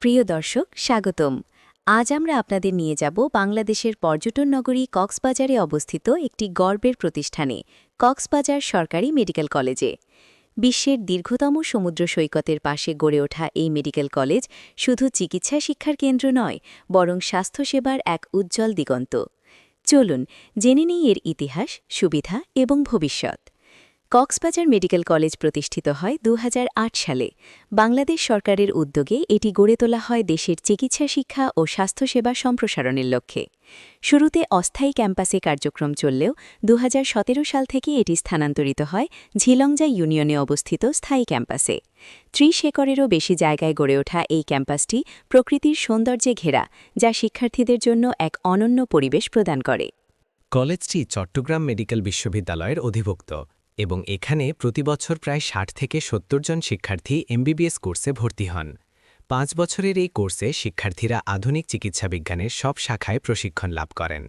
প্রিয় দর্শক, স্বাগতম। আজ আমরা আপনাদের নিয়ে যাব বাংলাদেশের পর্যটন নগরী কক্সবাজারে অবস্থিত একটি গর্বের প্রতিষ্ঠানে, কক্সবাজার সরকারি মেডিকেল কলেজে। বিশ্বের দীর্ঘতম সমুদ্র সৈকতের পাশে গড়ে ওঠা এই মেডিকেল কলেজ শুধু চিকিৎসা শিক্ষার কেন্দ্র নয়, বরং স্বাস্থ্যসেবার এক উজ্জ্বল দিগন্ত। চলুন জেনে নিই এর ইতিহাস, সুবিধা এবং ভবিষ্যৎ। কক্সবাজার মেডিকেল কলেজ প্রতিষ্ঠিত হয় ২০০৮ সালে। বাংলাদেশ সরকারের উদ্যোগে এটি গড়ে তোলা হয় দেশের চিকিৎসা শিক্ষা ও স্বাস্থ্যসেবা সম্প্রসারণের লক্ষ্যে। শুরুতে অস্থায়ী ক্যাম্পাসে কার্যক্রম চললেও ২০১৭ সাল থেকে এটি স্থানান্তরিত হয় ঝিলংজা ইউনিয়নে অবস্থিত স্থায়ী ক্যাম্পাসে। ৩০ একরেরও বেশি জায়গায় গড়ে ওঠা এই ক্যাম্পাসটি প্রকৃতির সৌন্দর্যে ঘেরা, যা শিক্ষার্থীদের জন্য এক অনন্য পরিবেশ প্রদান করে। কলেজটি চট্টগ্রাম মেডিকেল বিশ্ববিদ্যালয়ের অধিভুক্ত এবং এখানে প্রতিবছর প্রায় ৬০ থেকে ৭০ জন শিক্ষার্থী এমবিবিএস কোর্সে ভর্তি হন। ৫ বছরের এই কোর্সে শিক্ষার্থীরা আধুনিক চিকিৎসাবিজ্ঞানের সব শাখায় প্রশিক্ষণ লাভ করেন।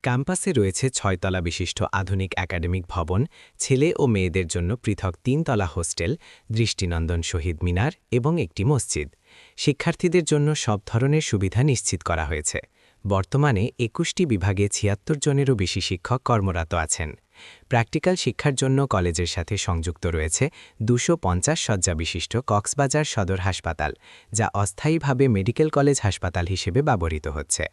ক্যাম্পাসে রয়েছে ৬ তলা বিশিষ্ট আধুনিক একাডেমিক ভবন, ছেলে ও মেয়েদের জন্য পৃথক ৩ তলা হোস্টেল, দৃষ্টিনন্দন শহীদ মিনার এবং একটি মসজিদ। শিক্ষার্থীদের জন্য সব ধরনের সুবিধা নিশ্চিত করা হয়েছে। বর্তমানে ২১টি বিভাগে ৭৬ জনেরও বেশি শিক্ষক কর্মরত আছেন। প্র্যাকটিক্যাল শিক্ষার জন্য কলেজের সাথে সংযুক্ত রয়েছে ২৫০ শয্যা বিশিষ্ট কক্সবাজার সদর হাসপাতাল, যা অস্থায়ীভাবে মেডিকেল কলেজ হাসপাতাল হিসেবে ব্যবহৃত হচ্ছে।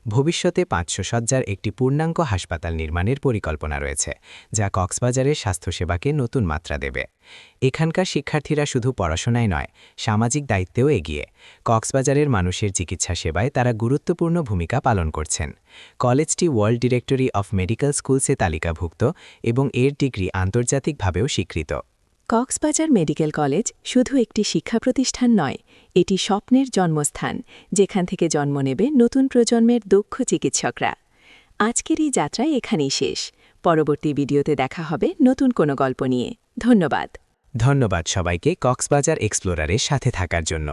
ভবিষ্যতে ৫০০ শয্যার একটি পূর্ণাঙ্গ হাসপাতাল নির্মাণের পরিকল্পনা রয়েছে, যা কক্সবাজারের স্বাস্থ্যসেবাকে নতুন মাত্রা দেবে। এখানকার শিক্ষার্থীরা শুধু পড়াশোনায় নয়, সামাজিক দায়িত্বেও এগিয়ে। কক্সবাজারের মানুষের চিকিৎসা সেবায় তারা গুরুত্বপূর্ণ ভূমিকা পালন করছেন। কলেজটি ওয়ার্ল্ড ডিরেক্টরি অফ মেডিকেল স্কুলসে তালিকাভুক্ত এবং এর ডিগ্রি আন্তর্জাতিকভাবেও স্বীকৃত। কক্সবাজার মেডিকেল কলেজ শুধু একটি শিক্ষা প্রতিষ্ঠান নয়, এটি স্বপ্নের জন্মস্থান, যেখান থেকে জন্ম নেবে নতুন প্রজন্মের দক্ষ চিকিৎসকরা। আজকের এই যাত্রায় এখানেই শেষ। পরবর্তী ভিডিওতে দেখা হবে নতুন কোনো গল্প নিয়ে। ধন্যবাদ। ধন্যবাদ সবাইকে কক্সবাজার এক্সপ্লোরারের সাথে থাকার জন্য।